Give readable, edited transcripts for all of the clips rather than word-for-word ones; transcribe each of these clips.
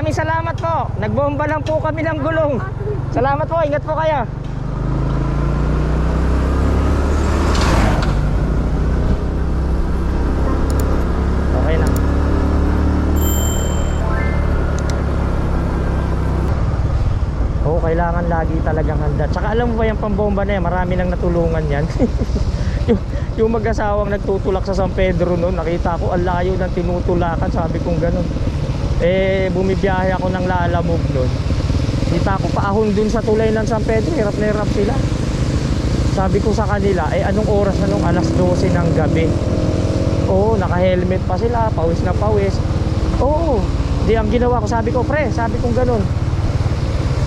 Maraming salamat po. Nagbomba lang po kami ng gulong. Salamat po, ingat po kayo. Okay na. Oo, kailangan lagi talagang handa. Tsaka alam mo ba yung pambomba na yan, marami nang natulungan yan. yung mag-asawang nagtutulak sa San Pedro noon, nakita ko ang layo ng tinutulakan, sabi kong ganun. Eh, bumibiyahe ako ng Lalamove noon. Kita ko paahon dun sa tulay ng San Pedro, hirap na hirap sila. Sabi ko sa kanila, eh anong oras na nung alas 12 ng gabi? Oo, naka-helmet pa sila, pawis na pawis. Oo, di ang ginawa ko, sabi ko, pre, sabi kong ganun,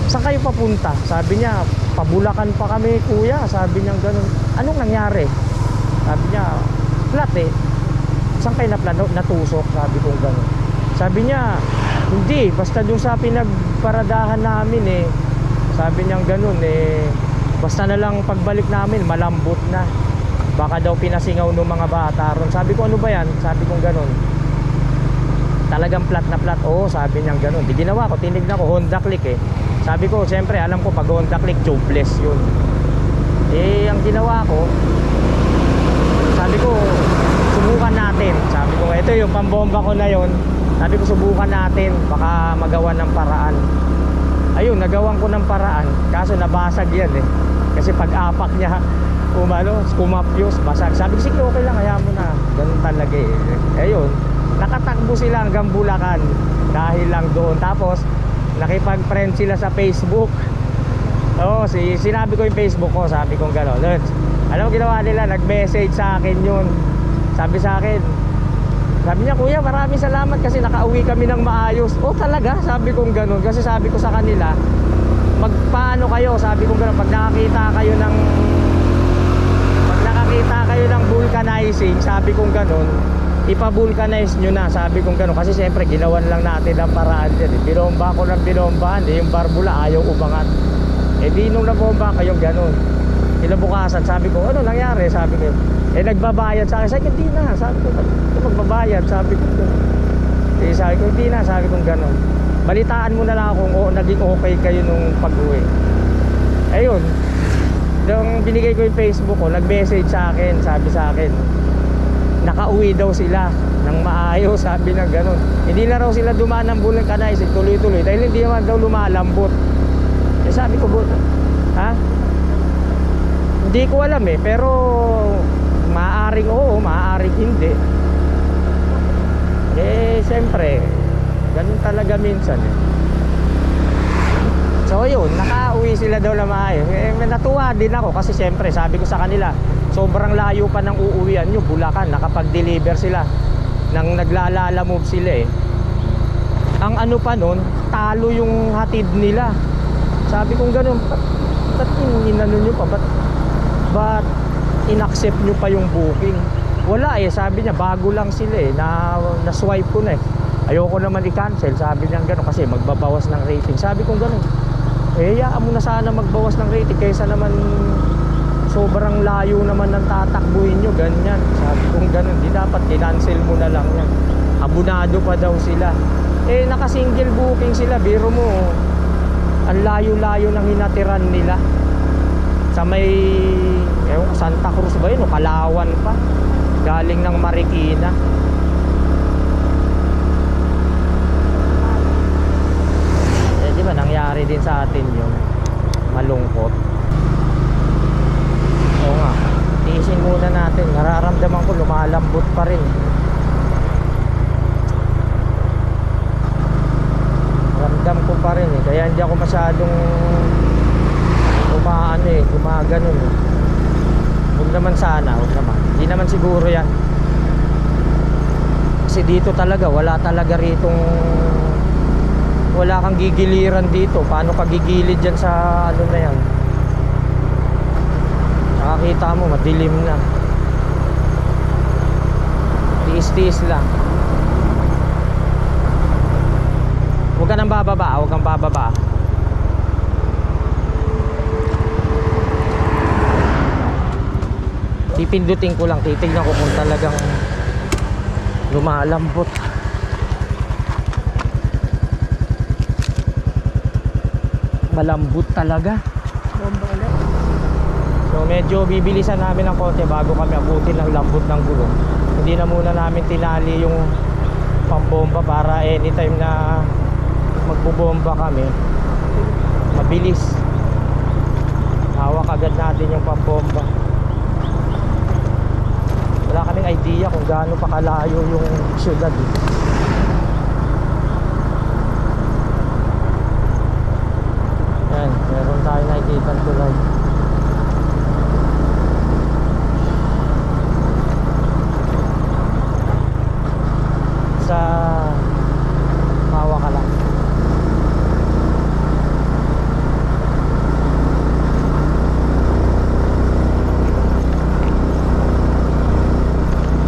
saan kayo papunta? Sabi niya, pabulakan pa kami kuya. Sabi niya ganun. Anong nangyari? Sabi niya, flat eh. Saan kayo natusok? Sabi kong ganun. Sabi niya, hindi, basta dun sa pinagparadahan namin eh. Sabi niya ganun eh, basta na lang pagbalik namin malambot na. Baka daw pinasingaw ng mga bata ron. Sabi ko, ano ba yan? Sabi kong ganun. Talagang flat na flat. Oo, sabi niya ganun. Di ginawa ko, tinignan ko, Honda Click eh. Sabi ko, siyempre alam ko pag Honda Click, tubeless yun. Eh, ang ginawa ko, sabi ko, subukan natin. Sabi ko, ito yung pambomba ko na yun. Sabi ko, subukan natin, baka magawa ng paraan. Ayun, nagawan ko ng paraan. Kaso nabasag yan eh. Kasi pag-apak niya, kumapyos, basag. Sabi ko, sige, okay lang, hayaan mo na. Ganun talaga eh. Ayun, nakatakbo sila hanggang Bulacan dahil lang doon. Tapos nakipag-friend sila sa Facebook. Oo, sinabi ko yung Facebook ko, sabi kong gano'n. Alam mo ginawa nila, nag-message sa akin yun. Sabi sa akin, sabi niya, kuya, maraming salamat kasi nakauwi kami ng maayos. Oh, talaga? Sabi kong gano'n. Kasi sabi ko sa kanila, magpaano kayo? Sabi kong gano'n, pag nakakita kayo ng vulcanizing, sabi kong gano'n, ipa-vulcanize nyo na, sabi kong gano'n. Kasi siyempre ginawan lang natin ang paraan dyan eh. Binomba ko ng binombahan eh. Yung barbula ayaw umangat. Eh di nung nabomba kayong gano'n, kinabukasan sabi ko, ano nangyari? Sabi ko, eh nagbabayad sa akin. Sabi ko, hindi na. Sabi ko, magbabayad. Sabi ko, eh sabi ko, hindi na. Sabi ko gano'n, balitaan mo na lang kung naging okay kayo nung pag-uwi. Ayun, nung binigay ko yung Facebook ko, nag-message sa akin, sabi sa akin, nakauwi daw sila ng maayos, sabi na gano'n. Hindi na raw sila dumaan ng vulcanizing tuloy-tuloy dahil hindi naman daw lumalambot. Eh sabi ko, ha? Hindi ko alam eh, pero maaaring oo, maaaring hindi. Eh siyempre, ganun talaga minsan eh. So yun, nakauwi sila daw na maayos. Eh, natuwa din ako kasi siyempre sabi ko sa kanila, sobrang layo pa ng uuwian nyo, Bulacan. Nakapag-deliver sila nang Naglalamove sila eh. Ang ano pa nun, talo yung hatid nila. Sabi kong ganun, ba't inano nyo pa? Ba't in-accept nyo pa yung booking? Wala eh, sabi niya, bago lang sila eh, na-swipe ko na eh. Ayoko naman i-cancel, sabi niya ganun, kasi magbabawas ng rating. Sabi kong ganun, eh hayaan mo na sana magbawas ng rating kaysa naman sobrang layo naman ng tatakbuhin nyo, ganyan. Sabi kong ganun, di dapat i-cancel mo na lang yan. Abunado pa daw sila. Eh naka-single booking sila, biro mo, ang layo-layo ng hinatiran nila. Sa may Santa Cruz ba yun o Palawan pa, galing ng Marikina. Eh di ba nangyari din sa atin yung malungkot. Oo nga, tiisin muna natin. Nararamdaman ko lumalambot pa rin. Ramdam ko pa rin eh, kaya hindi ako masyadong gumaganon eh. Huwag naman sana, huwag naman. Hindi naman siguro yan. Kasi dito talaga, wala talaga ritong, wala kang gigiliran dito. Paano ka gigilid dyan sa ano na yan? Nakakita mo, madilim na. Tiis-tiis lang. Huwag ka nang bababa, huwag kang bababa. Pipindutin ko lang, titignan ko kung talagang lumalambot. Malambot talaga. Bomba ulit. So medyo bibilisan namin ng konti bago kami abutin ng lambot ng gulong. Hindi na muna namin tinali yung pambomba para anytime na magbubomba kami, mabilis. Hawak agad natin yung pambomba. Wala kaming idea kung gaano pa kalayo yung syudad eh. Yan, meron tayo nakikita tulay. Sa Mawa ka lang.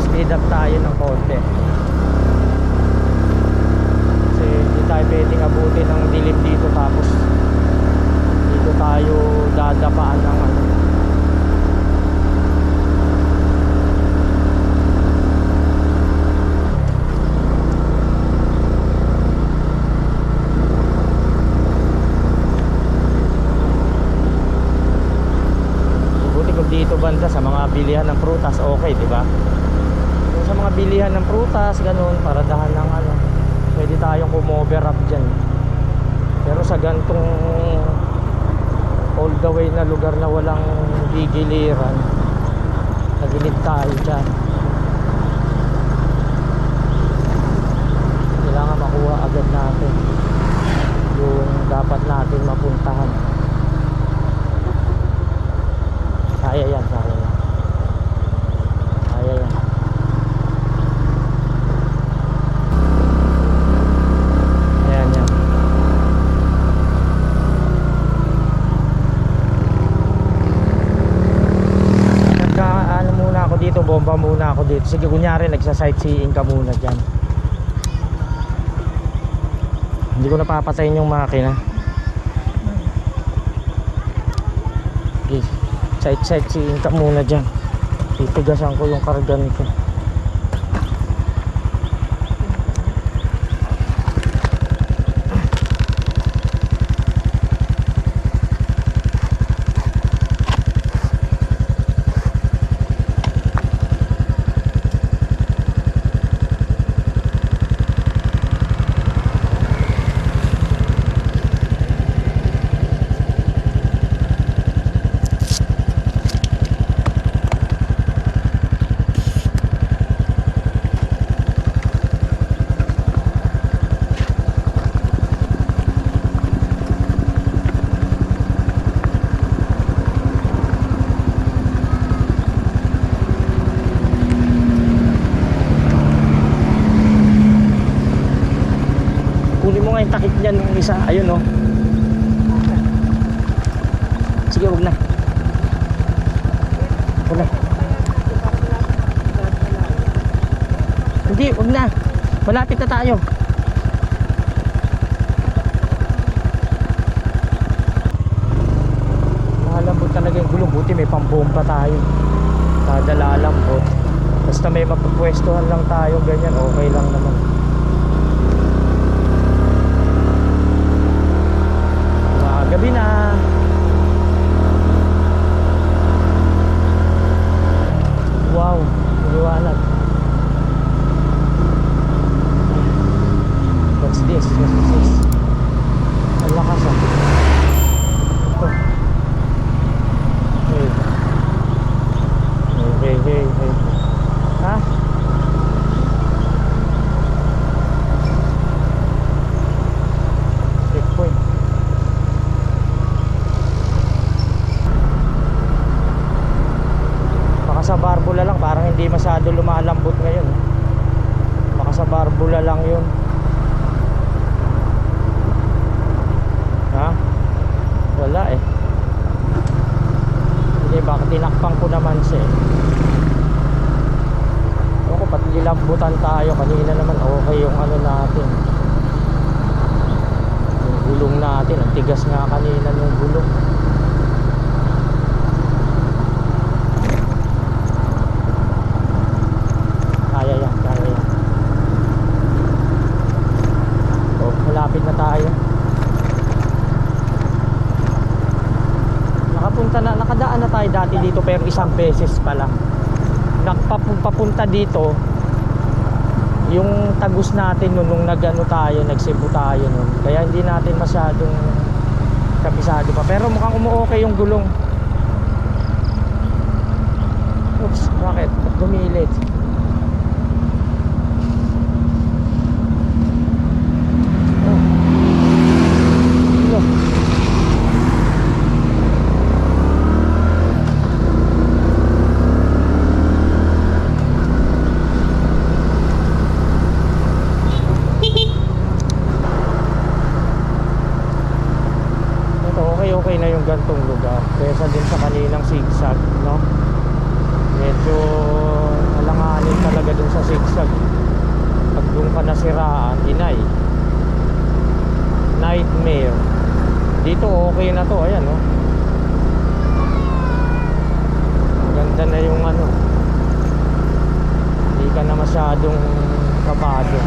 Speed up tayo ng konti kasi hindi tayo pwedeng abutin ng dilim dito tapos dito tayo dadapaan ng ano. Buti kung dito banda sa mga bilihan ng prutas, okay, di ba? Kung sa mga bilihan ng prutas, ganun, paradahan ng ano, pwede tayong kumover up dyan. Pero sa gantong all the way na lugar na walang gigiliran, nagilid tayo dyan. Kailangan makuha agad natin yung dapat natin mapuntahan. Kaya yan, kaya yan. Kaya yan. Ayan yan. Ano muna ako dito, bomba muna ako dito. Sige, kunyari nagsa-sightseeing ka muna dyan. Hindi ko napapatayin yung makina. Okay, sightseeing ka muna dyan. Titigasan ko yung kargan ko. Yung takip niyan yung isa, ayun oh. Sige, huwag na. Huwag na. Hindi, huwag na. Malapit na tayo. Malambot talaga yung gulong. Buti may pambomba tayo. Kada lalambot. Basta may mapapwestuhan lang tayo, ganyan, okay lang naman. Gabi na. Wow, liwanag. What's this? What's this? Ang lakas ah. Oh. Hey. Ha? Checkpoint. Sa Barbula lang, parang hindi masyado lumalambot ngayon. Baka sa Barbula lang yun. Ha? Wala eh. Hindi, baka tinakpang ko naman siya eh. Ako, pati nilambutan tayo. Kanina naman okay yung ano natin, yung gulong natin. Ang tigas nga kanina yung gulong. Malapit na tayo. isang beses pa lang. Papunta dito yung tagus natin nung nagano tayo, nagsibo tayo nun, kaya hindi natin masyadong kabisado pa, pero mukhang umu-okay yung gulong. Oops, bakit? Ba't bumilit? Okay na yung gantong lugar kaysa din sa kaninang zigzag, no? Medyo alanganin talaga dun sa zigzag. Pag dun ka nasiraan, inay, nightmare. Dito okay na to, ayan, no? Maganda na yung ano, hindi ka na masyadong kabado.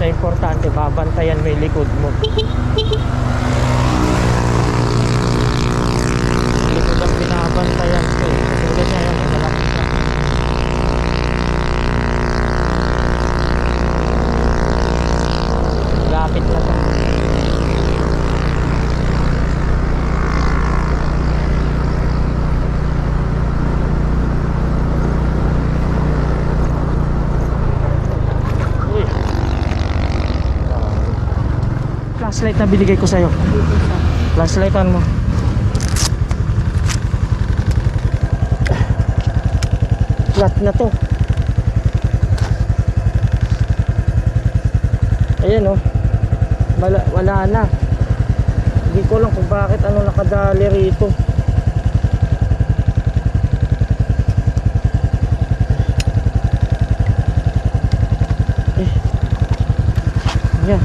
Sa importante, babantayan mo yung likod mo. Likod ang binabantayan ko eh. Katulad niya yan, malaki siya. Lapit na to. Flashlight na binigay ko sa'yo. Flashlightan mo. Flat na to. Ayan, oh. Wala na. Hindi ko lang kung bakit ano nakadali rito. Ayan.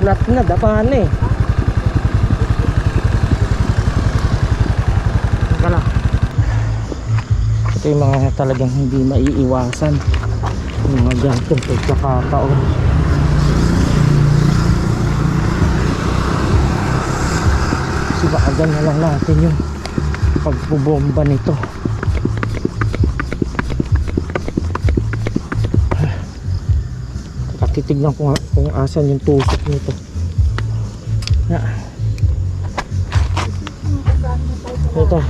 Flat na, dapa na eh. Kala. Ito yung mga talagang hindi maiiwasan, yung mga gantong pagkakataon. Kasi baagan na lang natin yung pagbubomba nito. Titignan ko kung asan yung tusok nito. Ito.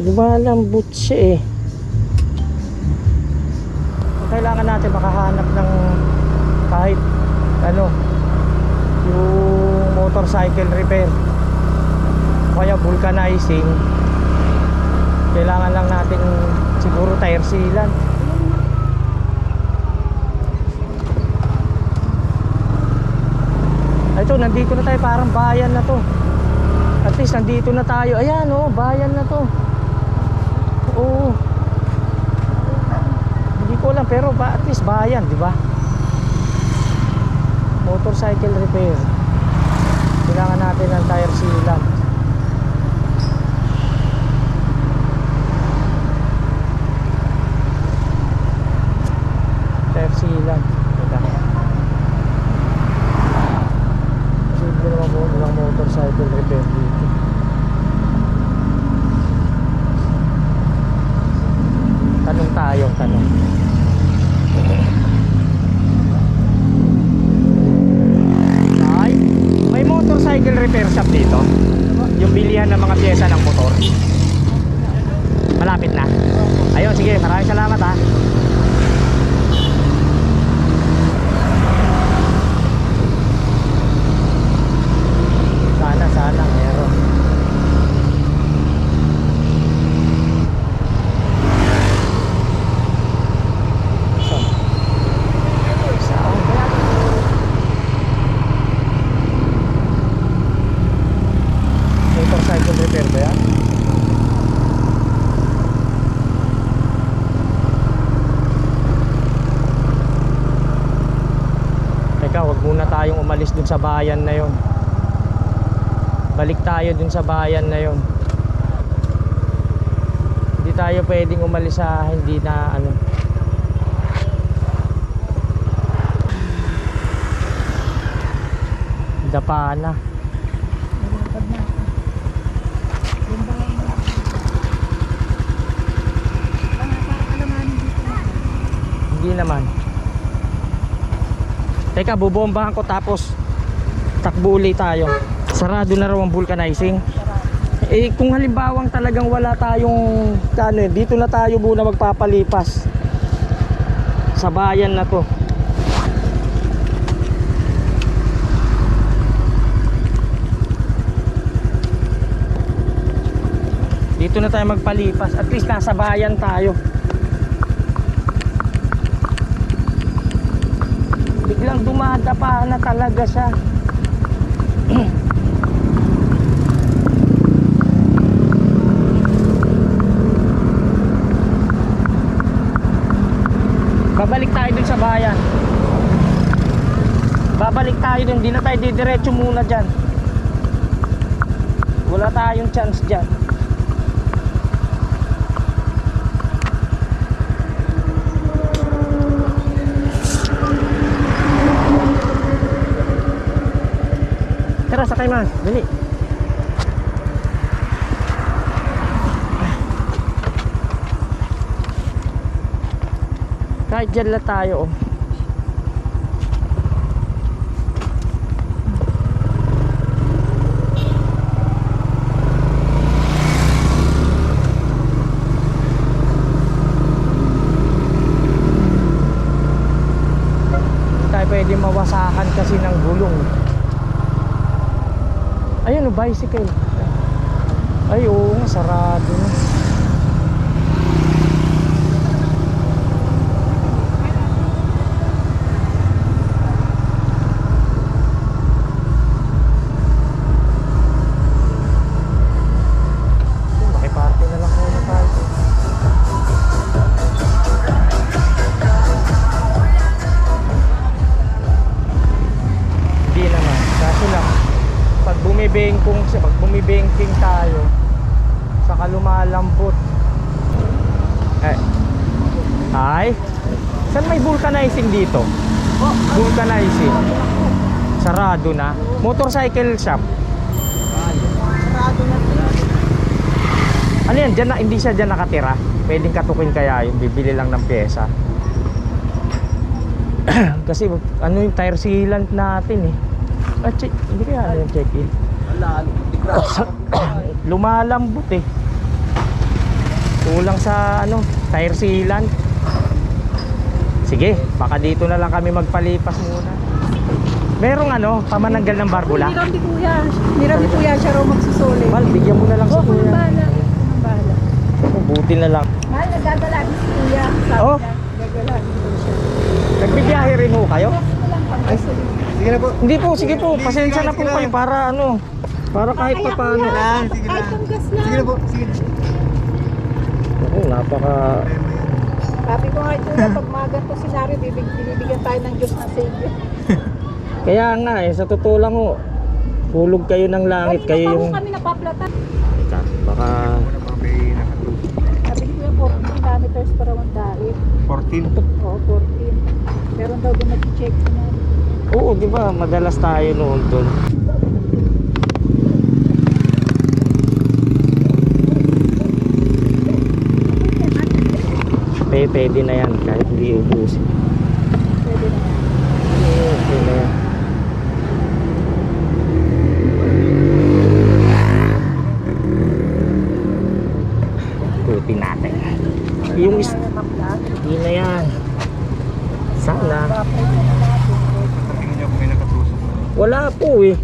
Lumalambot siya eh. Kailangan natin makahanap ng kahit ano, yung motorcycle repair kaya vulcanizing. Kailangan lang natin siguro tire sealant. Ito, nandito na tayo, parang bayan na to. At least nandito na tayo. Ayan, oh, bayan na to. Oo. Hindi ko alam, pero at least bayan, di ba? Motorcycle repair. Kailangan natin ng tire sealant. Tire sealant. Kasi hindi naman mo ng motorcycle repair dito. Tanong tayo, tanong. Motorcycle repair shop dito, yung bilihan ng mga pyesa ng motor. Malapit na. Ayun, sige, maraming salamat ha. Sana meron. umalis dun sa bayan na yon. Balik tayo dun sa bayan na yon. Hindi tayo pwedeng umalis sa hindi na ano. Dapa na. Hindi naman. Teka, bubombahan ko tapos takbo ulit tayo. Sarado na raw ang vulcanizing. Eh kung halimbawang talagang wala tayong ano, dito na tayo muna magpapalipas sa bayan na to. Dito na tayo magpalipas. At least nasa bayan tayo. Biglang dumadapa na talaga siya. Babalik tayo dun sa bayan. Babalik tayo dun. Hindi na tayo didiretso muna dyan. Wala tayong chance dyan. Tara, sakay mas. Dali. Kahit dyan lang tayo, oh. Hindi tayo pwede mawasakan kasi ng gulong. Ayun, oh, bicycle. Ay, oo, sarado na. Makiparte na lang muna tayo. Hindi naman, kaso lang pag bumibengking tayo saka lumalambot ay saan may vulcanizing dito? Vulcanizing sarado na. Motorcycle shop sarado na. Ano yan? Diyan na, hindi siya dyan nakatira. Pwedeng katukin kaya yung bibili lang ng pyesa. Kasi ano yung tire sealant natin eh. Hindi kaya ano yung check-in. Lumalambot eh. Kulang sa ano, tire sealant. Sige, baka dito na lang kami magpalipas muna. Merong ano, pamananggal ng barbula. Hiram di kuya. Hiram di kuya siya raw magsusuli. Mal, bigyan mo na lang si Oo, kuya. bahala. Bahala. Buti na lang. Mahal, nagdadalagin si kuya. Sabi Oh. niya, nagdadalagin po siya. Nagbibiyahe rin ho kayo? Gusto lang pag-gasolina. Sige na po. Hindi po, sige po. Pasensya na po kayo para ano. Para kahit pa paano. Sige Kahit na. pang gas lang. Sige na po. Sige. Oo, napaka... Sabi ko nga kuya, pag mga ganito senaryo, binibigyan tayo ng Diyos ng Savior. Kaya nga eh, sa totoo lang ho. Hulog kayo ng langit. Kayo Kanina yung... pa kami napaplatan. Teka, baka... Muna pa may nakatulog. Sabi ni kuya, 14 kilometers para ang dahil. 14. Oo, 14. Meron daw doon nag-check na. Oo, di ba? Madalas tayo noon doon. Pwede na yan kahit hindi ubus. Pwede na yan. Okay na yan. Ikutin natin. Yung hindi na yan. Sana. Tingin niyo kung may nakatusok na. Wala po eh.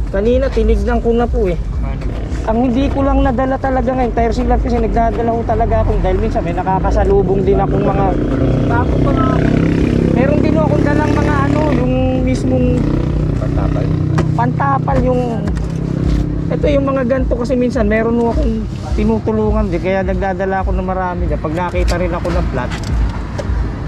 Kanina tinignan ko na po eh. Paano? Ang hindi ko lang nadala talaga ngayon, tire sealant kasi nagdadala ko talaga akong dahil minsan may nakakasalubong din akong mga Bago pa nga. meron din akong dalang mga ano, yung mismong Pagtapal. pantapal yung ito yung mga ganto kasi minsan meron mo akong tinutulungan din kaya nagdadala ako ng marami na pag nakita rin ako ng plat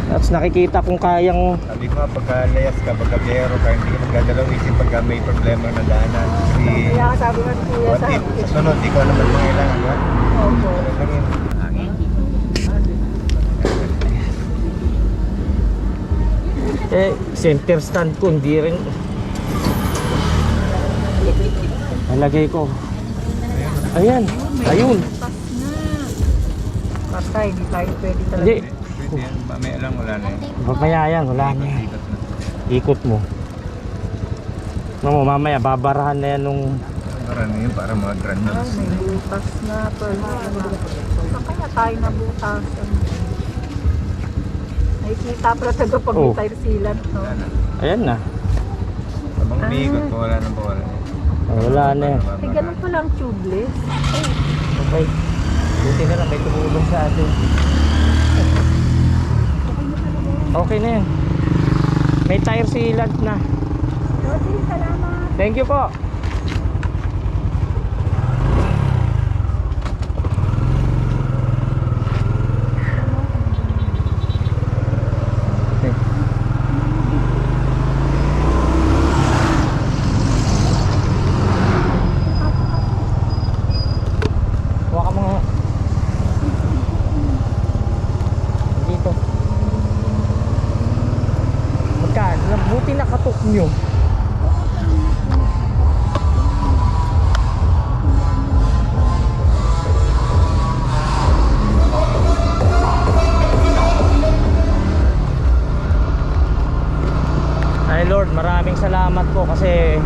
Tapos nakikita kung kayang Sabi ko nga, pagka layas ka, pagka biyero ka, hindi ka magdadalaw isip pagka may problema na daanan. Kasi Kaya sabi nga ni Kuya what if, sa sunod, di ko naman mangailangan, di ba? Opo. Talagang yun. center stand ko, hindi rin. Nalagay ko. Ayan, ayun. Basta hindi tayo pwede talaga. Hindi, Pwede yan, mamaya lang, wala na yun. mamaya yan, wala na yan. Ikot na. Ikot mo. Mamaya, babarahan na yan nung... Marami yun para mga grand Ay, may butas na. Saan kaya tayo nabutasan? Nakikita pala taga pag Oh. tayo silan. No? Wala na. Ayan na. Habang umiikot ko, wala nang bawala. Wala na yan. Eh, ganun pa lang tubeless. Ay, Okay. Buti na lang may tumulong sa atin. Okay na yan. May tire sealant na. Lodi, salamat. Thank you po. Okay. Huwag ka mga dito. Magkano? Buti nakatok nyo. Ay Lord, maraming salamat po kasi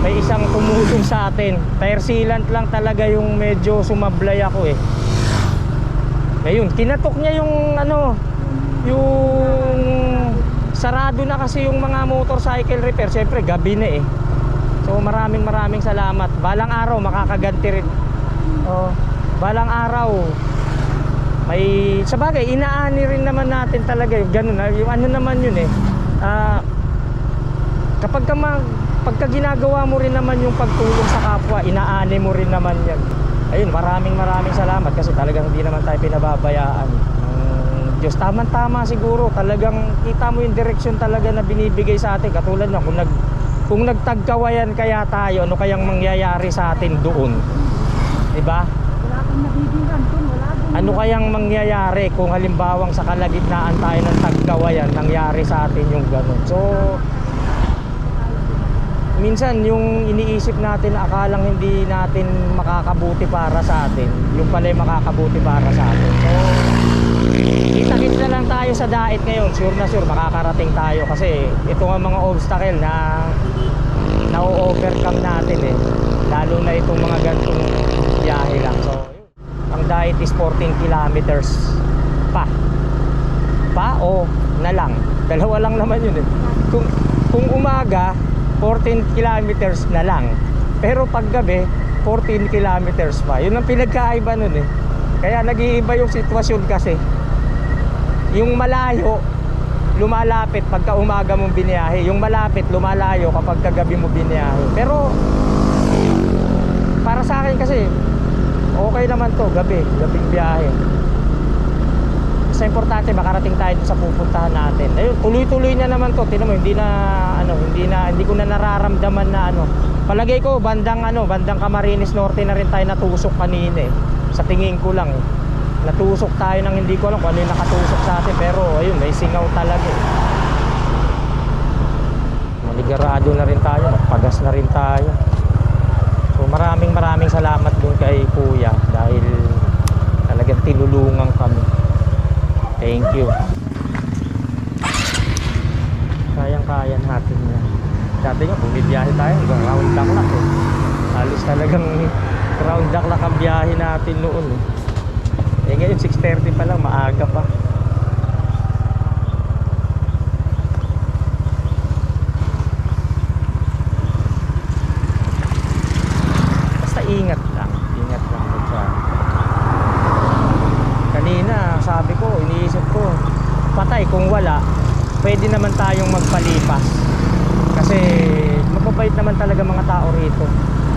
may isang tumulong sa atin. Tire sealant lang talaga yung medyo sumablay ako eh. Ngayon, kinatok niya yung ano, yung sarado na kasi yung mga motorcycle repair. Siyempre gabi na eh. So maraming salamat. Balang araw makakaganti rin. Oh, balang araw may sabagay inaani rin naman natin talaga yung ganun, yung ano naman yun eh. Pagka ginagawa mo rin naman yung pagtulong sa kapwa, inaani mo rin naman yan. Ayun, maraming salamat kasi talagang hindi naman tayo pinababayaan. Diyos, tama siguro, talagang kita mo yung direksyon talaga na binibigay sa atin. Katulad na kung nagtagkawayan kaya tayo, ano kayang mangyayari sa atin doon, diba? Wala kang nabibigan dun. Wala dun. Ano kayang mangyayari kung halimbawang sa kalagitnaan tayo ng tagkawayan, nangyari sa atin yung gano'n. So minsan yung iniisip natin, akalang hindi natin makakabuti para sa atin, yung pala yung makakabuti para sa atin. So kita-kits na lang tayo sa dait ngayon. Sure na sure makakarating tayo kasi ito nga mga obstacle na na-overcome natin eh, lalo na itong mga ganitong biyahe lang. So ang dait is 14 kilometers pa o na lang, dalawa lang naman yun eh. Kung umaga 14 kilometers na lang, pero pag gabi 14 kilometers pa. Yun ang pinagkaiba nun eh. Kaya nag-iiba yung sitwasyon kasi. Yung malayo lumalapit pagka umaga mong biniyahe, yung malapit lumalayo kapag kagabi mo biniyahe. Pero para sa akin kasi okay naman to, gabing biyahe. Basta importante makarating tayo sa pupuntahan natin. Ayun, tuloy-tuloy na naman to. Tingnan mo, hindi ko na nararamdaman na ano. Palagay ko bandang Camarines Norte na rin tayo natusok kanina eh. Sa tingin ko lang eh. Natusok tayo ng hindi ko alam kung ano yung nakatusok sa atin, pero ayun, may singaw talaga eh. Maligarado na rin tayo, magpagas na rin tayo. So maraming salamat dun kay Kuya dahil talagang tinulungan kami. Thank you. Kayang-kaya natin na. Dati nga bumibiyahe tayo hanggang round the clock eh. Halos talagang round the clock ang biyahe natin noon eh. Eh ngayon 6:30 pa lang, maaga pa. Basta ingat lang sa kanina sabi ko, iniisip ko patay kung wala, pwede naman tayong magpalipas kasi mababait naman talaga mga tao rito.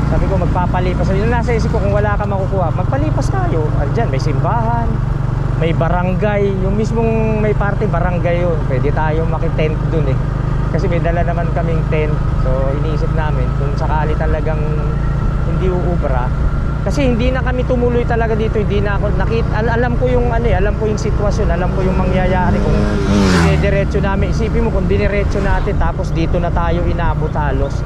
Sabi ko magpapalipas. Yun nasa isip ko, kung wala ka makukuha, magpalipas tayo. Diyan may simbahan, may barangay, yung mismong may party barangay yun, pwede tayo makitent dun eh, kasi may dala naman kaming tent. So iniisip namin kung sakali talagang hindi uubra, kasi hindi na kami tumuloy talaga dito, hindi na ako alam ko yung ano eh, alam ko yung sitwasyon, alam ko yung mangyayari kung diretso namin. Isipin mo kung diniretso natin tapos dito na tayo inabot, halos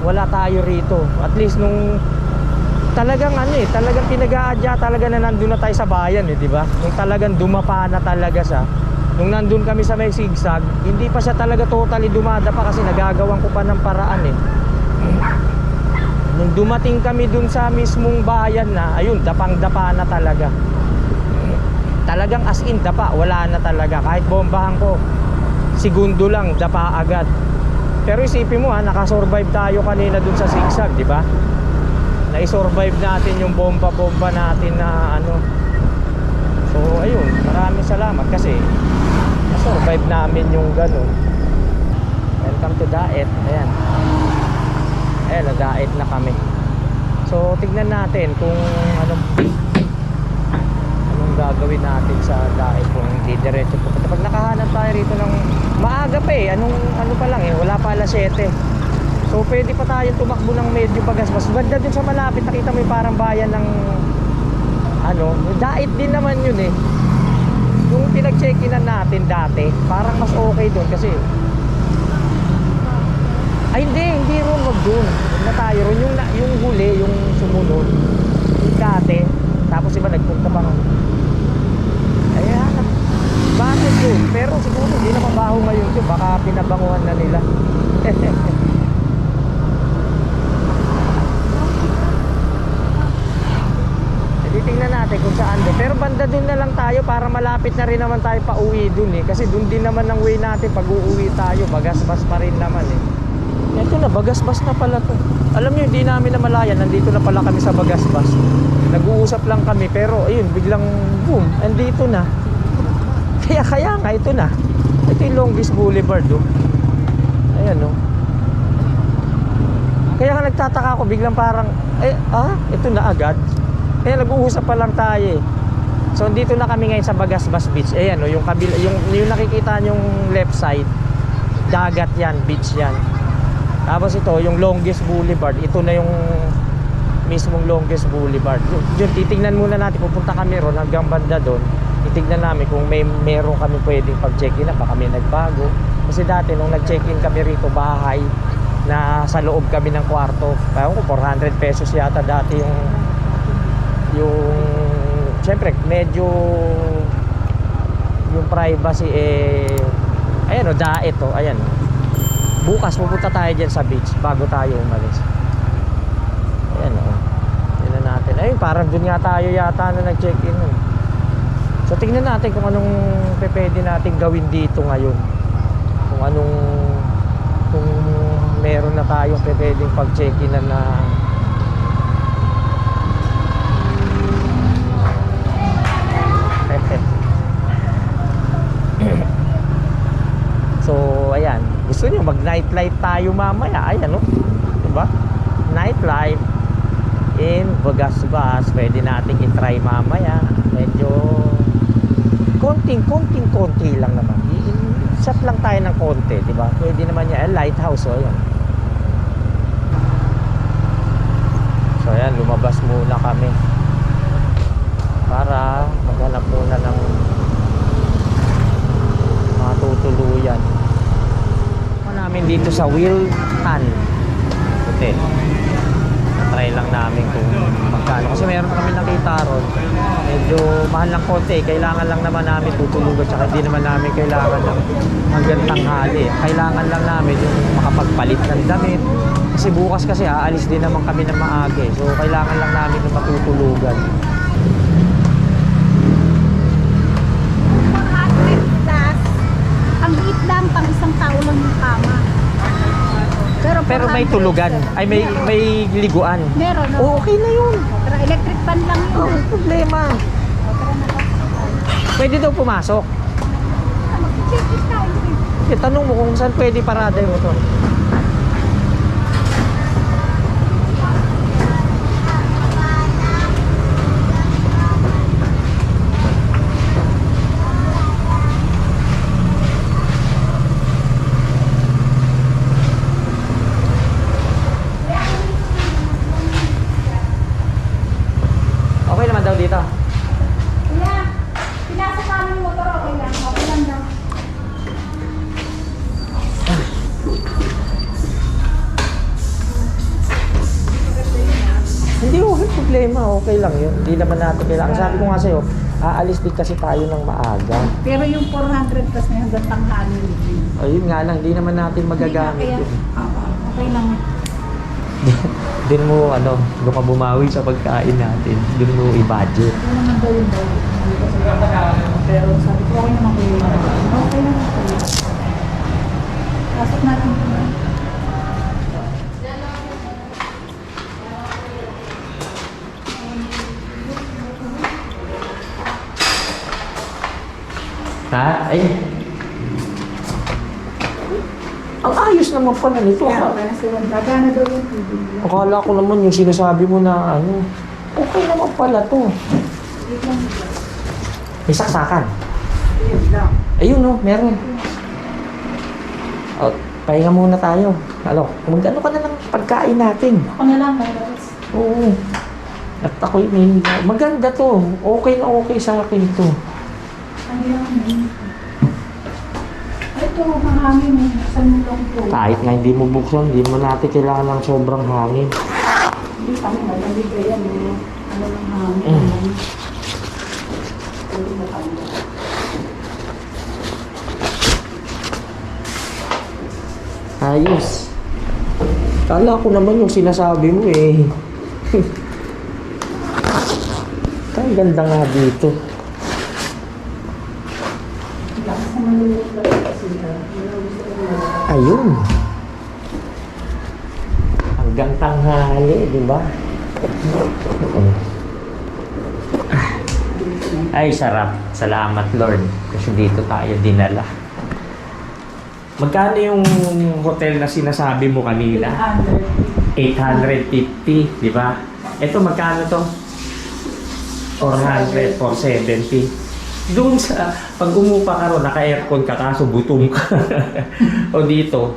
wala tayo rito. At least nung talagang ano eh, talagang pinag-aadya talaga na nandun na tayo sa bayan eh, di ba? Nung talagang dumapa na talaga siya. Nung nandun kami sa may sigsag, hindi pa siya talaga totally dumadapa kasi nagagawan ko pa ng paraan eh. Nung dumating kami dun sa mismong bayan na, ayun, dapang-dapa na talaga. Talagang as in dapa, wala na talaga. Kahit bombahan ko, segundo lang, dapa agad. Pero isipin mo ha, nakasurvive tayo kanina dun sa sigsag, di ba? Na-survive natin yung bomba-bomba natin na ano. So ayun, maraming salamat kasi na-survive namin yung gano'n. Welcome to Daet. Ayan. Ayan, na-Daet na kami. So tignan natin kung anong gagawin natin sa Daet kung didiretso po. Pag nakahanap tayo rito ng maaga pa eh, ano pa lang eh, wala pa alas 7. So pwede pa tayong tumakbo ng medyo bagas-bas. Banda dun sa malapit, nakita mo yung parang bayan ng ano, Daet din naman yun eh. Yung pinag-check-inan natin dati, parang mas okay dun kasi ay hindi ron, wag dun. Huwag na tayo ron, yung huli, yung sumunod, yung dati. Tapos iba nagpunta pa nga. Ayan, bakit yun? Pero siguro hindi na mabaho ngayon yun, baka pinabanguhan na nila. Titingnan natin kung saan doon. Pero banda doon na lang tayo para malapit na rin naman tayo pa uwi doon eh. Kasi doon din naman ang way natin pag uuwi tayo. Bagasbas pa rin naman eh. Ito na, bagasbas na pala to. Alam nyo, hindi namin namalayan. Nandito na pala kami sa bagasbas. Nag-uusap lang kami pero ayun, biglang boom, andito na. Kaya nga, ito na. Ito yung Longest Boulevard oh. Ayan oh. Kaya nga nagtataka ako, biglang parang ito na agad. Kaya nag-uusap pa lang tayo eh. So dito na kami ngayon sa Bagasbas Beach. Ayan oh, yung kabila, yung nakikita yung left side, dagat yan, beach yan. Tapos ito yung Longest Boulevard. Ito na yung mismong Longest Boulevard. Yun, titingnan muna natin, pupunta kami ron hanggang banda doon. Titignan namin kung meron kami pwedeng pag-check-in na, baka may nagbago. Kasi dati nung nag-check-in kami rito, bahay na sa loob kami ng kwarto. Kaya ko 400 pesos yata dati yung syempre medyo yung privacy eh, ayan o, Daet o, ayan. Bukas pupunta tayo dyan sa beach bago tayo umalis. Ayan o, tingnan natin. Ayun, parang dun nga tayo yata na nag-check-in. So tingnan natin kung anong pwede natin gawin dito ngayon. Kung meron na tayong pwedeng pag-check-in na so ayan, gusto nyo mag nightlife tayo mamaya, ayan o, diba? Nightlife in Bagasbas, pwede natin i-try mamaya. Medyo konti lang naman, i-shot lang tayo ng konti, diba? Pwede naman yan, lighthouse o, ayan. So ayan, lumabas muna kami para maghanap muna ng mga tutuluyan. Namin dito sa Wiltan. Okay. Try lang namin kung magkano. Kasi meron kami nakita ron. Medyo mahal lang konti. Kailangan lang naman namin tutulugan. Tsaka hindi naman namin kailangan ng hanggang tanghali. Kailangan lang namin yung makapagpalit ng damit. Kasi bukas kasi aalis din naman kami ng maaga. So kailangan lang namin yung matutulugan. Ang liit lang, pang isang tao lang yung kama. Pero may tulugan. Ay, may liguan. Meron, no? Oh, okay na yun. Pero electric fan lang yun. Oh, problema. Pwede daw pumasok. Check-in tayo. Tanong mo kung saan pwede parada yung motor. okay lang yun. Hindi naman natin kailangan. Sabi ko nga sa'yo, aalis din kasi tayo ng maaga. Pero yung 400 plus na hanggang tanghali. Ayun nga lang, hindi naman natin magagamit Kaya, yun. okay lang. Doon mo, doon ka bumawi sa pagkain natin. Doon mo i-budget. Ano naman daw yun daw. Pero sabi ko, okay naman kayo. Okay naman kayo. Pasok natin ito. Ha? Ay. Ang ayos naman pala nito. Kaya, okay na sila. Gagana daw yung TV. Akala ko naman yung sinasabi mo na okay naman pala to. May saksakan. Yun lang. Ayun meron. Pahinga muna tayo. Mag-ano ka na ng pagkain natin. Ako na lang, Kairos. Oo. At ako'y may maganda to. Okay na okay sa akin to. Ano lang yun? Ito, mahangin eh. Saan mo lang po? Kahit nga hindi mo buksan, hindi mo natin kailangan ng sobrang hangin. Hindi kami malamig yan eh. Ano lang hangin. Pwede na kami. Ayos. Kala ko naman yung sinasabi mo eh. Ang ganda nga dito. Lakas naman yung lang kasi Ayun. Hanggang tanghali, di ba? Ay, sarap. Salamat, Lord. Kasi dito tayo dinala. Magkano yung hotel na sinasabi mo kanina? 850, di ba? Ito, magkano to? 400, 470. Doon sa, pag umupa ka ron, naka-aircon ka, kaso gutom ka. O dito,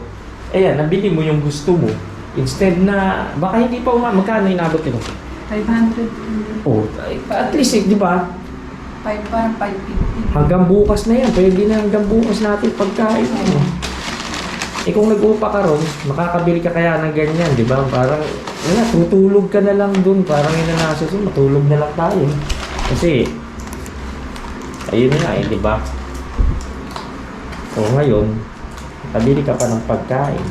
ayan, nabili mo yung gusto mo. Instead na, baka hindi pa magkano inabot nito? 500. Oh, at least, di ba? 550. Hanggang bukas na yan. Pwede na hanggang bukas natin pagkain. Kung nag-upa ka ron, makakabili ka kaya ng ganyan, di ba? Parang, tutulog ka na lang dun. Parang inanasos yun, matulog na lang tayo. Kasi, ayun nga di ba? So ngayon, pabili ka pa ng pagkain.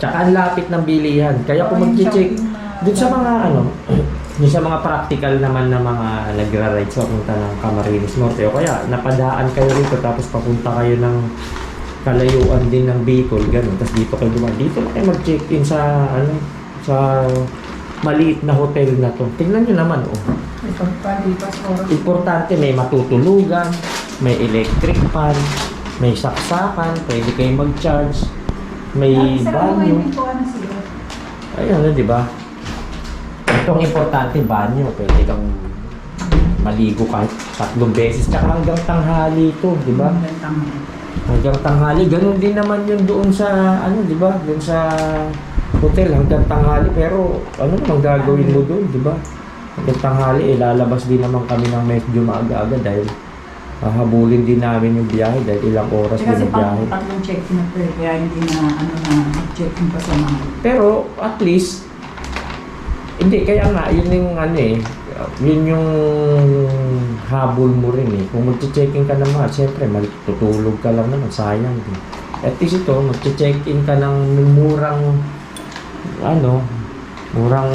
Tsaka ang lapit ng bilihan. Kaya kung mag-check, dun sa mga dun sa mga practical naman na mga nagra-ride sa punta ng Camarines Norte, o kaya napadaan kayo rito tapos papunta kayo ng kalayuan din ng Bicol, ganun. Tapos dito kayo dumaan. Dito na kayo mag-check-in sa sa maliit na hotel na to. Tingnan nyo naman, Importante, may matutulugan, may electric fan, may saksakan, pwede kayo mag-charge, may banyo. Ayun, di ba? Itong importante, banyo. Pwede kang maligo kahit 3 beses. Tsaka hanggang tanghali ito, di ba? Hanggang tanghali. Ganun din naman yun doon sa, di ba? Doon sa hotel, hanggang tanghali. Pero, ano naman gagawin mo doon, di ba? Hanggang tanghali, lalabas din naman kami ng medyo maaga-aga dahil hahabulin din namin yung biyahe dahil ilang oras din yung biyahe. Kasi tatlong check-in na ito kaya hindi na check-in pa sa mga. Pero at least, hindi, kaya nga, yun yung yun yung habol mo rin eh. Kung mag-check-in ka naman, siyempre, matutulog ka lang naman, sayang din. At least ito, mag-check-in ka ng murang, murang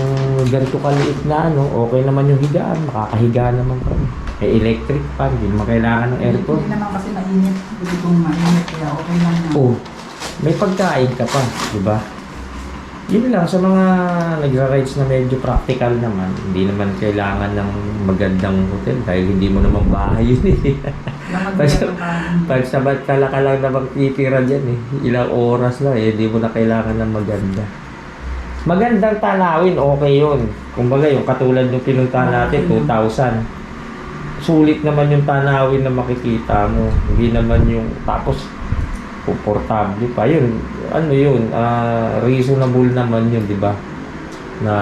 ganito kaliit na okay naman yung higaan, makakahiga naman pa. May electric fan, hindi naman kailangan ng aircon. Hindi naman kasi mainit, hindi kong mainit, kaya okay lang na. Oh, may pagkain ka pa, di ba? Yun lang, sa mga nagra-rides na medyo practical naman, hindi naman kailangan ng magandang hotel dahil hindi mo naman bahay yun eh. Pag sabat ka lang naman titira dyan eh, ilang oras lang eh, hindi mo na kailangan ng maganda. Magandang tanawin, okay yun. Kumbaga yung katulad ng pinuntahan natin, 2,000. Sulit naman yung tanawin na makikita mo. Hindi naman yung, tapos, komportable pa. Yun, reasonable naman yun, di ba? Na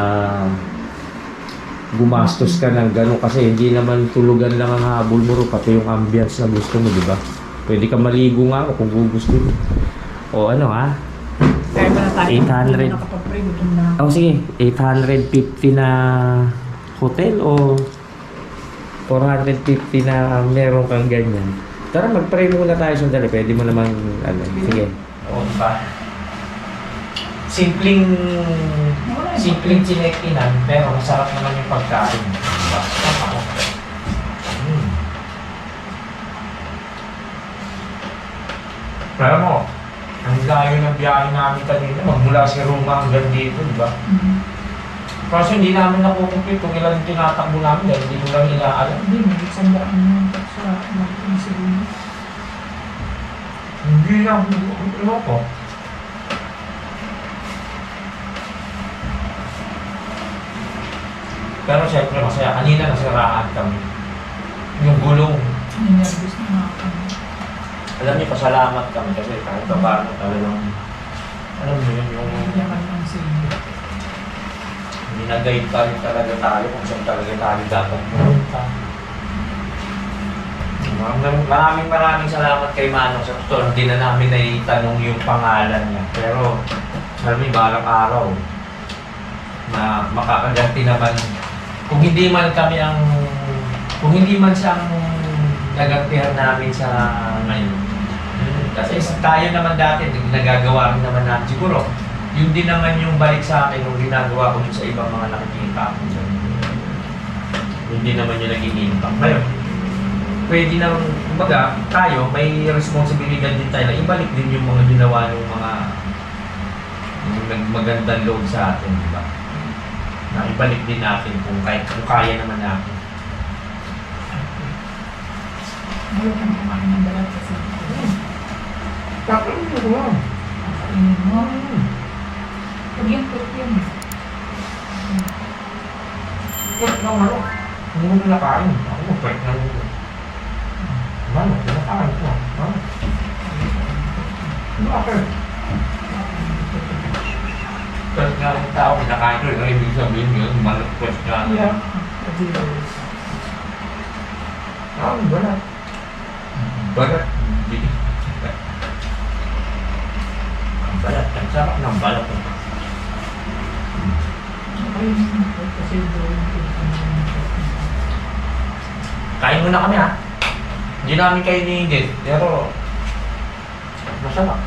gumastos ka ng gano'n kasi hindi naman tulugan lang ang habol mo, pati yung ambience na gusto mo, di ba? Pwede ka maligo nga kung gugusto mo. O Kaya ba na tayo? 800. Nakapag-pray, gutom na. Oh, sige, 850 na hotel o 450 na meron kang ganyan. Tara, mag-pray muna tayo sandali. Pwede mo naman, ano, sige. Oo, diba? Simpleng chinekinan, pero masarap naman yung pagkain. Diba? Ako. Pero mo, ang layo ng biyahe namin kanina, magmula sa Roma hanggang dito, di ba? Kasi hindi namin nakukumpit kung ilan yung tinatakbo namin dahil hindi mo lang inaalam. Hindi, may isang daan na sa mga siguro. Hindi lang, ano ko? Pero syempre masaya, kanina nasiraan kami. Yung gulong. Ninervous na nga ako. Alam niyo, pasalamat kami kasi kahit pa paano talagang, alam niyo yun, yung Yakan ng sige. nag-guide pa rin talaga tayo kung saan talaga tayo dapat pumunta. Maraming salamat kay Manong sa totoo. Hindi na namin naitanong yung pangalan niya. Pero, alam niyo, balang araw na makakaganti naman. Kung hindi man siyang nagantihan namin sa ngayon. Kasi tayo naman dati, nagagawa rin naman namin. Siguro, yun din naman yung balik sa akin nung ginagawa ko sa ibang mga nakikita ko. Hindi naman yung naging impact. Ngayon, pwede na, kumbaga, tayo, may responsibilidad din tayo na ibalik din yung mga ginawa ng mga magandang loob sa atin, di ba? Na ibalik din natin kung kaya naman natin. Ayaw ka na kumain ng balat kasi. Kakainin ko lang. Kakainin mo. Pag yan, pag yan. Pwede lang ano. Hindi mo pinakain. Ako mo, pwede lang ito. Ano, pinakain ko. Ha? Bakit? Pwede nga yung tao, pinakain ko. Ang ibig sabihin yun, malagpwes nga. Yeah. Balat. Balat. Ang balat. Ang sarap ng balat. Kain muna kami ha. Hindi namin kayo niingit. Pero masarap.